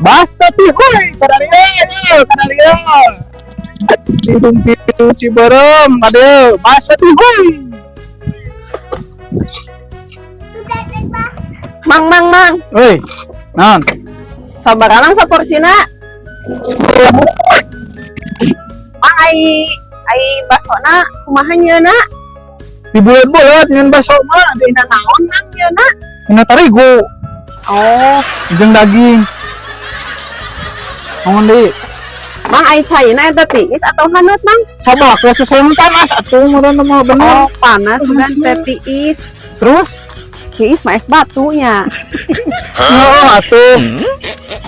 Basa tihoy, kanario. Hidung pitu Ciberem, ada basa tihoy. Mang. Oi, non. Sabar lang sa porsina. Mang ay baso na, kumahan niyo na. Dibulat-bulat dengan baso mah, Di na naon mang niyo na. ina tarigo, Oh, jeung daging. Naon deui? mang ay China eta tiis atau hanut mang? Coba kalau sesuai panas atuh meureun mah bener. Oh, panas kan teh tiis. Terus? Tiis mah es batunya. Oh, atuh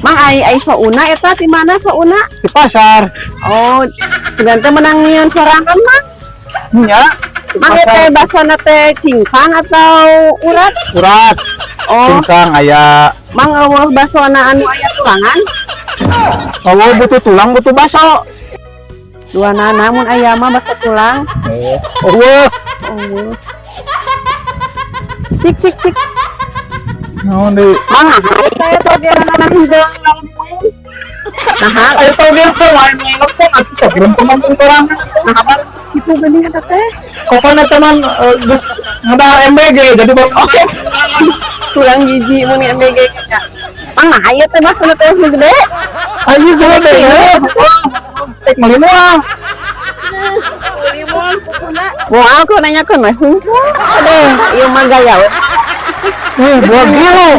Mang ay souna eta di mana souna? di pasar. Oh, sugan teh menang nyieun sorangan mang. Nya, di Mang teh basona teh cincang atau urat? urat, Oh, cincang aya. mang eueuh basona anu aya tulangan. Oh, butuh tulang, butuh baso. Dua namun aya mah baso tulang. Oh, wah. Oh. Cik. Naon deui? Mang saya togeran anak hidung lawan main. Nah, Ayo tau dia tuh main-main pun atuh sebelum teman sorangan. nah kabar itu geuning eta teh. Kapan teman geus ngadahar MBG jadi bang oke. Tulang gigi mun MBG nya. Mang nah aya teh basona teh nu gede. Ayo coba deh. Tek malinu ah. Limon pokona. Wah, aku nanyakeun mah hungkul. Aduh, ieu mah gaya we. Buat gilo.